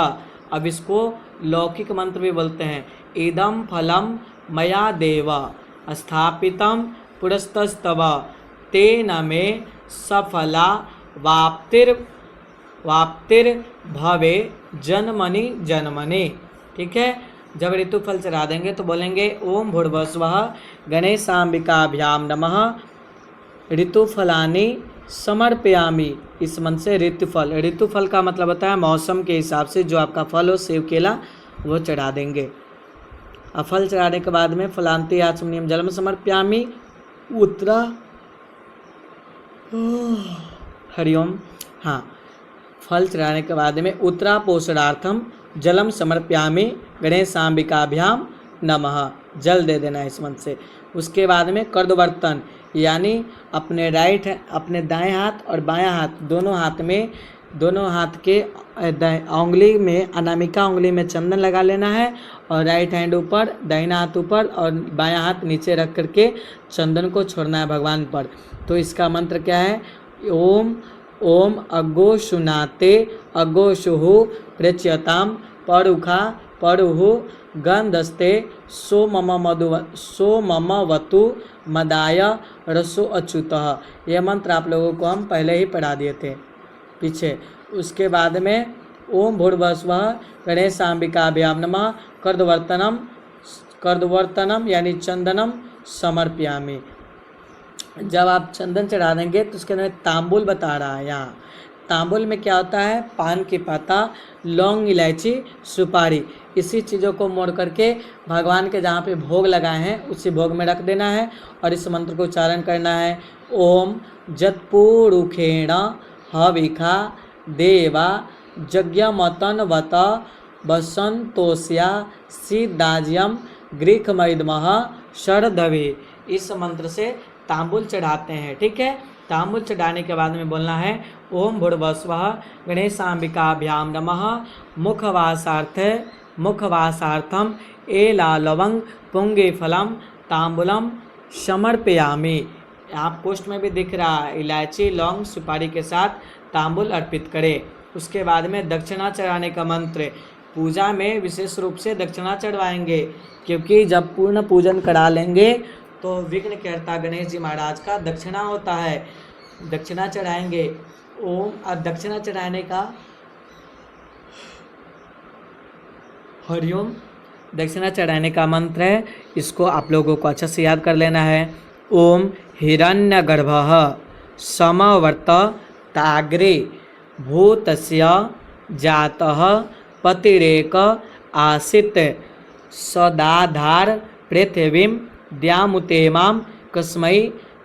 अब इसको लौकिक मंत्र भी बोलते हैं, इदम फलम मया देव स्थापितम पुरस्तस्तव तेन मे सफला वाप्तिर भवे जन्मनि जन्मनि। ठीक है, जब ऋतुफल चढ़ा देंगे तो बोलेंगे ओम भूर्भुवस्वः गणेशाम्बिकाभ्याम नमः ऋतुफलानि समर्पयामि। इस मंत्र से ऋतुफल का मतलब होता है मौसम के हिसाब से जो आपका फल हो, सेब केला, वो चढ़ा देंगे। अब फल चढ़ाने के बाद में फलांति आचमनीयम जलम समर्पयामि उत्तरा हरिओम। हाँ, फल चढ़ाने के बाद में उत्तरा पोषणार्थम जलम समर्पयामि गणेशाम्बिकाभ्याम नमः, जल दे देना है इस मंत्र से। उसके बाद में कर्दवर्तन यानी अपने अपने दाएं हाथ और बायां हाथ दोनों हाथ के उंगली में, अनामिका उंगली में चंदन लगा लेना है और राइट हैंड ऊपर, दाहिना हाथ ऊपर और बायां हाथ नीचे रख करके चंदन को छोड़ना है भगवान पर। तो इसका मंत्र क्या है, ओम अग्गो शुनाते अग्गो शुहु प्रच्यताम परुखा परुहु गंधस्ते सो मम वतु मदाय रसो अच्युतः। यह मंत्र आप लोगों को हम पहले ही पढ़ा दिए थे पीछे। उसके बाद में ओम भूर्भुवस्वः गणेशाम्बिकाभ्याम नमः कर्दवर्तनम यानी चंदनम समर्पयामि। जब आप चंदन चढ़ा देंगे तो उसके अंदर तांबुल बता रहा है। यहाँ तांबुल में क्या होता है, पान की पत्ता, लौंग, इलायची, सुपारी, इसी चीज़ों को मोड़ करके भगवान के जहाँ पे भोग लगाए हैं उसी भोग में रख देना है और इस मंत्र को उच्चारण करना है, ओम जत्पुरुखेण हविखा देवा यज्ञमतनवत वसंतोष्या सिद्धाज्यम गृखमैदमः शरदवे। इस मंत्र से तांबुल चढ़ाते हैं। ठीक है, तांबुल चढ़ाने के बाद में बोलना है ओम भूर्भुवस्वः गणेशाम्बिकाभ्याम नमः मुखवासार्थम एलालवंग पुंगे फलम तांबुलम समर्पयामि। आप पोस्ट में भी दिख रहा है, इलायची, लौंग, सुपारी के साथ तांबुल अर्पित करें। उसके बाद में दक्षिणा चढ़ाने का मंत्र, पूजा में विशेष रूप से दक्षिणा चढ़वाएंगे क्योंकि जब पूर्ण पूजन करा लेंगे तो विघ्नकर्ता गणेश जी महाराज का दक्षिणा होता है, दक्षिणा चढ़ाएंगे। ओम दक्षिणा चढ़ाने का हरिओम दक्षिणा चढ़ाने का मंत्र है, इसको आप लोगों को अच्छा से याद कर लेना है। ओम हिरण्यगर्भः समवर्त ताग्रे भूतस्य जातः पतिरेक आसित सदाधार पृथिवीं द्यामुतेमां कस्मै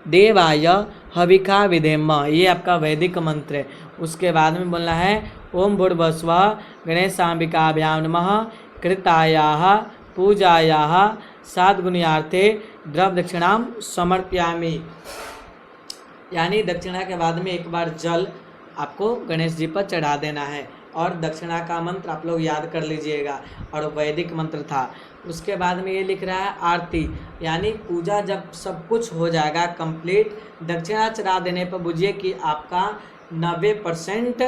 देवाय हविखा विधेम। ये आपका वैदिक मंत्र है। उसके बाद में बोलना है ओम भूर्भुवस्वः गणेशाम्बिकाभ्याम नमः कृतायाः पूजायाः साद्गुण्यार्थे द्रव्य दक्षिणाम समर्पयामि। यानी दक्षिणा के बाद में एक बार जल आपको गणेश जी पर चढ़ा देना है। और दक्षिणा का मंत्र आप लोग याद कर लीजिएगा, और वैदिक मंत्र था। उसके बाद में ये लिख रहा है आरती, यानी पूजा जब सब कुछ हो जाएगा कंप्लीट, दक्षिणा चढ़ा देने पर बुझिए कि आपका 90%,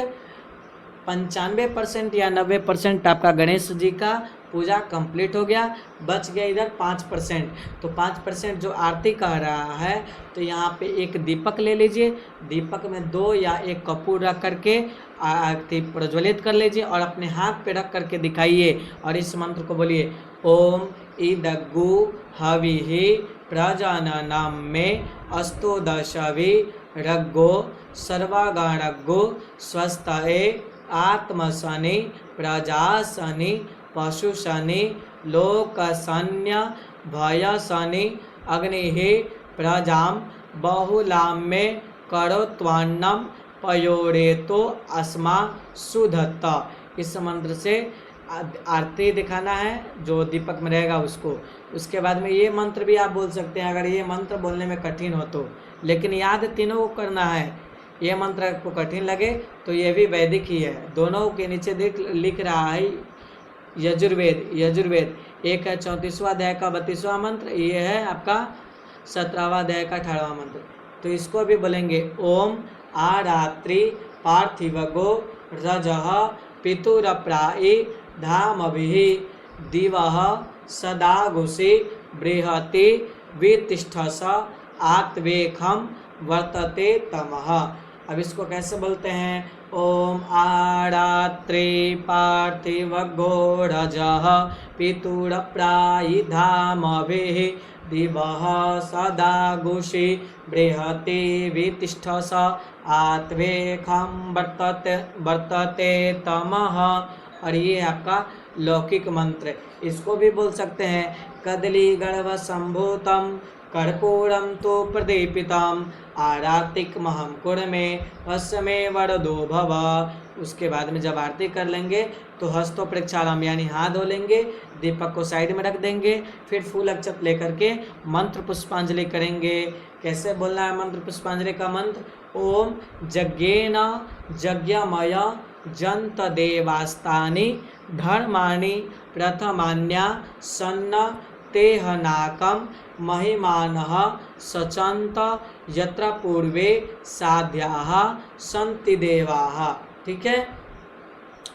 95% या 90% आपका गणेश जी का पूजा कंप्लीट हो गया। बच गया इधर 5%। तो 5% जो आरती कह रहा है, तो यहाँ पे एक दीपक ले लीजिए, दीपक में 2 या 1 कपूर रख करके आरती प्रज्वलित कर लीजिए और अपने हाथ पे रख करके दिखाइए और इस मंत्र को बोलिए, ओम इदग्गु हविहि प्रजननम में अस्तु दशवि रग्गो सर्वगणग्गो स्वस्तये आत्मशनि प्रजाशनि पशुशनि लोकशन्य भयशनि अग्निः प्रजां बहुलाम्ये करोत्वन्नं पयोरेतो अस्मा सुधत्त। इस मंत्र से आरती दिखाना है जो दीपक में रहेगा उसको। उसके बाद में ये मंत्र भी आप बोल सकते हैं अगर ये मंत्र बोलने में कठिन हो तो, लेकिन याद तीनों को करना है। ये मंत्र आपको कठिन लगे तो ये भी वैदिक ही है। दोनों के नीचे लिख रहा है यजुर्वेद। एक है 34वां अध्याय का 32वां मंत्र, ये है आपका 17वां अध्याय का 18वां मंत्र। तो इसको भी बोलेंगे, ओम आरात्रि पार्थिवगो रजः पितुरप्रायि धामभिः दिवः सदागुषि बृहति वितिष्ठस आत्वेखम वर्तते तमः। अब इसको कैसे बोलते हैं, ओम आरात्रि पार्थिवगो रजः पितुरप्रायि धामभिः दिवः सदागुषि बृहति वितिष्ठस आत्वेखम वर्तते तमः। और ये आपका लौकिक मंत्र, इसको भी बोल सकते हैं, कदली गर्भ संभूतम कर्पूरम तो प्रदीपितम आरातिक महम कुर्मे हस्मे वरदो भव। उसके बाद में जब आरती कर लेंगे तो हस्तो प्रक्षालम यानी हाथ धो लेंगे, दीपक को साइड में रख देंगे, फिर फूल अक्षत लेकर के मंत्र पुष्पांजलि करेंगे। कैसे बोलना है मंत्र पुष्पांजलि का मंत्र, ओम यज्ञेन यज्ञमय जंत देवास्तानि धर्माणि प्रथमान्या सन्न तेहनाकम महिमानः सचंत यत्र पूर्वे साध्याः संति देवाः। ठीक है,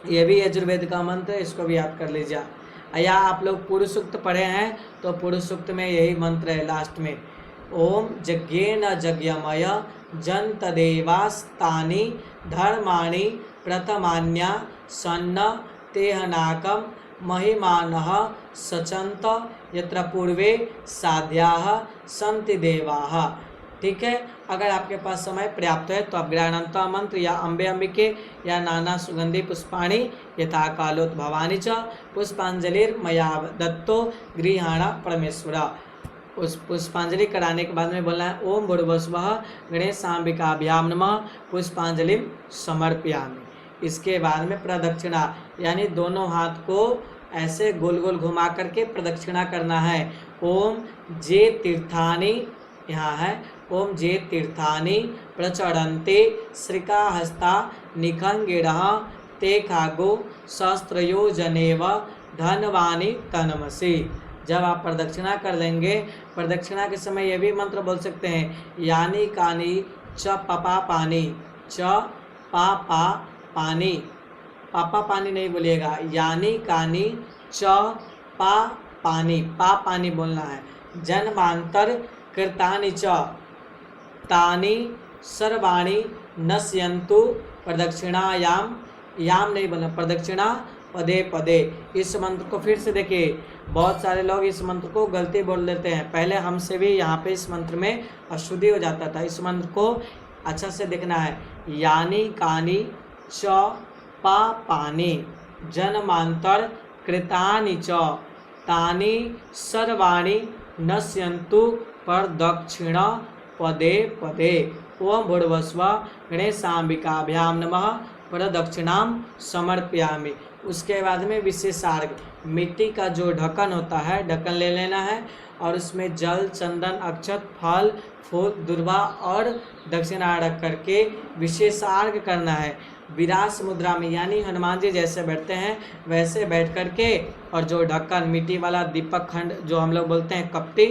ये भी यजुर्वेद का मंत्र है, इसको भी याद कर लीजिए। या आप लोग पुरुष सूक्त पढ़े हैं तो पुरुष सूक्त में यही मंत्र है लास्ट में, ओम यज्ञेन यज्ञमय जंत देवास्तानि धर्माणि प्रथमान्या सन्न तेहनाकम महिमानः सचंत यत्र पूर्वे साध्याः संति देवाः। ठीक है, अगर आपके पास समय पर्याप्त है तो आप ग्रहणंता मंत्र या अम्बे अंबिके या नाना सुगंधि पुष्पाणि यथा कालोत भवानी च पुष्पांजलिर्मया दत्तो गृहाण परमेश्वर। उस पुष्पांजलि कराने के बाद में बोलना है, ओम भूर्भुवस्वः गणेशाम्बिकाभ्यां नमः पुष्पांजलिं समर्पयामि। इसके बाद में प्रदक्षिणा यानी दोनों हाथ को ऐसे गोल गोल घुमा करके प्रदक्षिणा करना है। ओम जे तीर्थानि, यहाँ है, ओम जे तीर्थानि प्रचरन्ते श्रिकाहस्ता निखंगिरः ते खागो सहस्त्रयोजनेव धनवानि तनमसि। जब आप प्रदक्षिणा कर लेंगे, प्रदक्षिणा के समय ये भी मंत्र बोल सकते हैं, यानी कानी च पपा पानी, च पा पानी, पापा पानी नहीं बोलिएगा, यानी कानी च पा पानी बोलना है। जन्मांतर कृतानि च तानि सर्वाणि नश्यन्तु प्रदक्षिणायाम, याम नहीं बोलना, प्रदक्षिणा पदे पदे। इस मंत्र को फिर से देखिए, बहुत सारे लोग इस मंत्र को गलती बोल लेते हैं, पहले हमसे भी यहाँ पे इस मंत्र में अशुद्धि हो जाता था। इस मंत्र को अच्छा से देखना है, यानी कानी च पा पानी जन्मांतर कृतानि च तानि सर्वाणि नश्यन्तु प्रदक्षिणा पदे पदे। ओम भूर्भुवस्वः गणेशाम्बिकाभ्यां नमः प्रदक्षिणां समर्पयामि। उसके बाद में विशेषार्घ, मिट्टी का जो ढक्कन होता है ढक्कन ले लेना है और उसमें जल, चंदन, अक्षत, फल, फूल, दुर्वा और दक्षिणा रख करके विशेषार्घ करना है। विरास मुद्रा में यानी हनुमान जी जैसे बैठते हैं वैसे बैठ करके, और जो ढक्कन मिट्टी वाला दीपक खंड जो हम लोग बोलते हैं कपटी,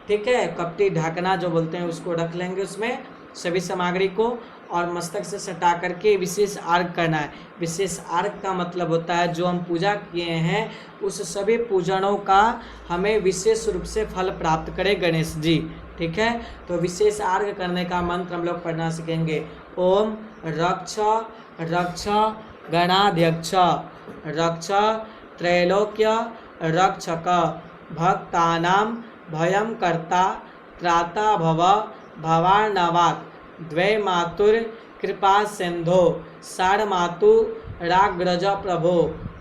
ठीक है, कपटी ढकना जो बोलते हैं उसको रख लेंगे उसमें सभी सामग्री को, और मस्तक से सटा करके विशेष अर्घ करना है। विशेष अर्घ का मतलब होता है जो हम पूजा किए हैं उस सभी पूजनों का हमें विशेष रूप से फल प्राप्त करे गणेश जी, ठीक है। तो विशेष अर्घ करने का मंत्र हम लोग पढ़ना सीखेंगे। ओम रक्ष रक्ष गणाध्यक्ष रक्ष त्रैलोक्य रक्षक भक्तानां भयं कर्ता त्राता भव भवार्णवात् द्वै मातुर कृपा सिंधो षाण्मातु राग्रज प्रभो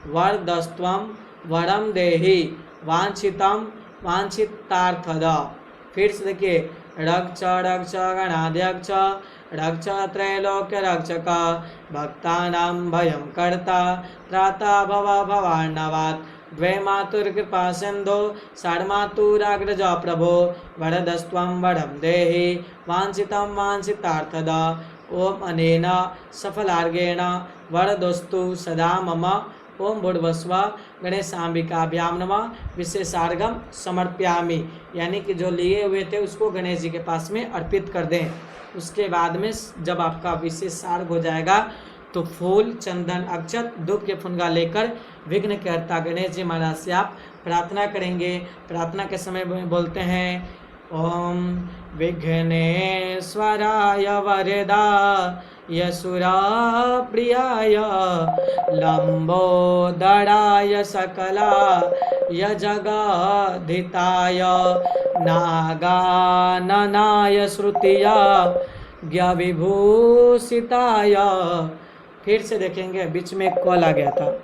वरदस्त्वं वरम देहि वांछितम वांछितार्थद। फिर से देखिए, रक्ष रक्ष गणाध्यक्ष रक्ष त्रैलोक्य रक्षक भक्तानां भयं कर्ता त्राता भव भवार्णवात् द्वै मातुर्कृपा सिंधो षाण्मातुराग्रज प्रभो वरदस्त्वं वरं देहि वांछितं वांछितार्थद। ओम अनेन सफलार्घेण वरदोस्तु सदा मम। ओम भूर्भुवस्सुः गणेशाम्बिकाभ्यां नमः। विशेषार्घ्यं समर्पयामि, यानी कि जो लिए हुए थे उसको गणेश जी के पास में अर्पित कर दें। उसके बाद में जब आपका विशेषार्घ हो जाएगा तो फूल, चंदन, अक्षत, धूप के फुनगा लेकर विघ्नकर्ता गणेश जी महाराज से आप प्रार्थना करेंगे। प्रार्थना के समय में बोलते हैं ओम विघ्नेश्वराय वरदाय सुरप्रियाय लंबोदराय सकलाय जगद्धिताय नागाननाय श्रुतिय विभूषिताय। फिर से देखेंगे, बीच में एक कॉल आ गया था।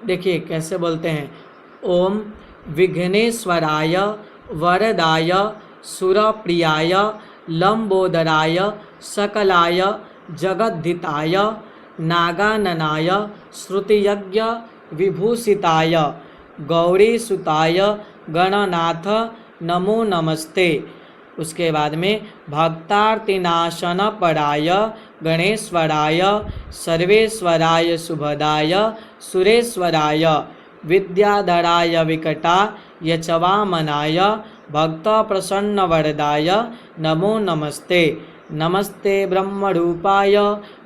देखिए कैसे बोलते हैं। ओम विघ्नेश्वराय वरदाय सुरप्रियाय लंबोदराय सकलाय जगद्धिताय नागाननाय श्रुतियज्ञ विभूषिताय गौरीसुताय गणनाथ नमो नमस्ते। उसके बाद में भक्तार्तिनाशन पराय गणेश्वराय सर्वेश्वराय शुभदाय सुरेश्वराय विद्याधराय विकटा यचवामनाय भक्त प्रसन्न वरदाय नमो नमस्ते। नमस्ते ब्रह्मरूपाय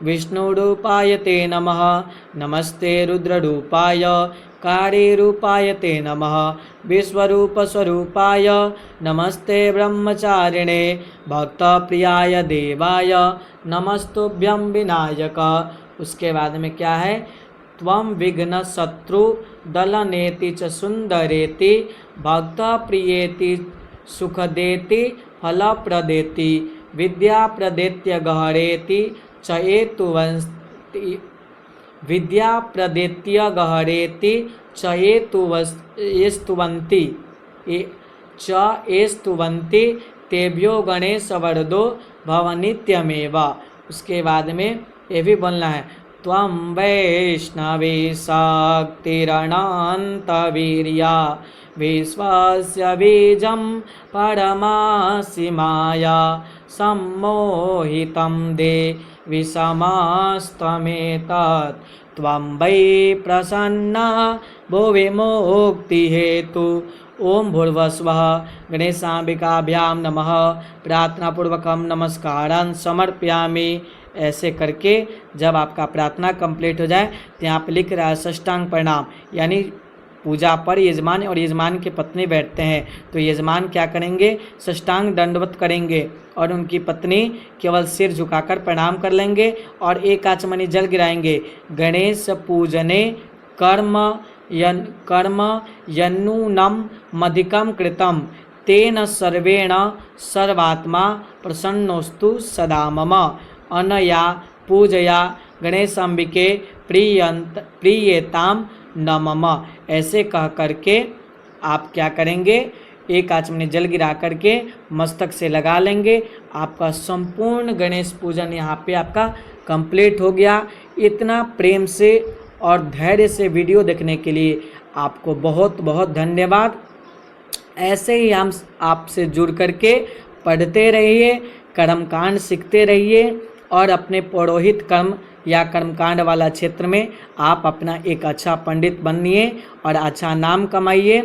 विष्णुरूपाय ते नमः। नमस्ते रुद्ररूपाय कार्यरूपाय ते नमः। विश्वरूपस्वरूपाय नमस्ते ब्रह्मचारिणे भक्तप्रियाय देवाय नमस्तुभ्यं विनायक। उसके बाद में क्या है, त्वं विघ्न शत्रु दलनेति च सुंदरेति भक्तप्रियेति सुखदेति फलप्रदेति विद्याप्रदेत्य गहरेति चयेतुवंति विद्याप्रदेत्य गहरेति चयेतुवंति चेस्तुवंति तेभ्यो गणेश वरदो भवनित्यमेव। उसके बाद में ये भी बोलना है, त्वं वैष्णवे शक्तिरनन्तवीर्या विश्वस्य बीजं परमासि माया सम्मोहितं देवि समस्तमेतत् त्वं वै प्रसन्ना भुवि मुक्तिहेतु। ओम भूर्भुवस्सुः गणेशाम्बिकाभ्यां नमः। प्रार्थना पूर्वकम नमस्कारं समर्पयामि। ऐसे करके जब आपका प्रार्थना कंप्लीट हो जाए तो यहाँ पे लिख रहा है साष्टांग प्रणाम, यानी पूजा पर यजमान और यजमान की पत्नी बैठते हैं तो यजमान क्या करेंगे, साष्टांग दंडवत करेंगे और उनकी पत्नी केवल सिर झुकाकर प्रणाम कर लेंगे और एक आचमनी जल गिराएंगे। गणेश पूजने कर्म यन्नूनं मधिकं कृतं तेन सर्वेण सर्वात्मा प्रसन्नोस्तु सदा मम। अनया पूजया गणेशाम्बिके प्रीयेताम न मम। ऐसे कह करके आप क्या करेंगे, एक आचमनी जल गिरा करके मस्तक से लगा लेंगे। आपका संपूर्ण गणेश पूजन यहाँ पे आपका कंप्लीट हो गया। इतना प्रेम से और धैर्य से वीडियो देखने के लिए आपको बहुत बहुत धन्यवाद। ऐसे ही हम आपसे जुड़ करके पढ़ते रहिए, कर्मकांड सीखते रहिए और अपने पुरोहित कर्म या कर्मकांड वाला क्षेत्र में आप अपना एक अच्छा पंडित बनिए और अच्छा नाम कमाइए।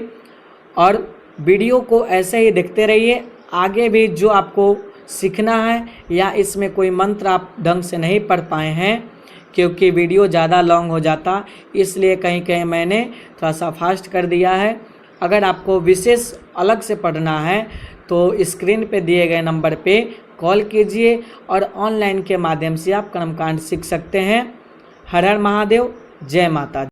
और वीडियो को ऐसे ही देखते रहिए। आगे भी जो आपको सीखना है या इसमें कोई मंत्र आप ढंग से नहीं पढ़ पाए हैं क्योंकि वीडियो ज़्यादा लॉन्ग हो जाता, इसलिए कहीं कहीं मैंने थोड़ा सा फास्ट कर दिया है। अगर आपको विशेष अलग से पढ़ना है तो स्क्रीन पे दिए गए नंबर पे कॉल कीजिए और ऑनलाइन के माध्यम से आप कर्मकांड सीख सकते हैं। हर हर महादेव, जय माता दी।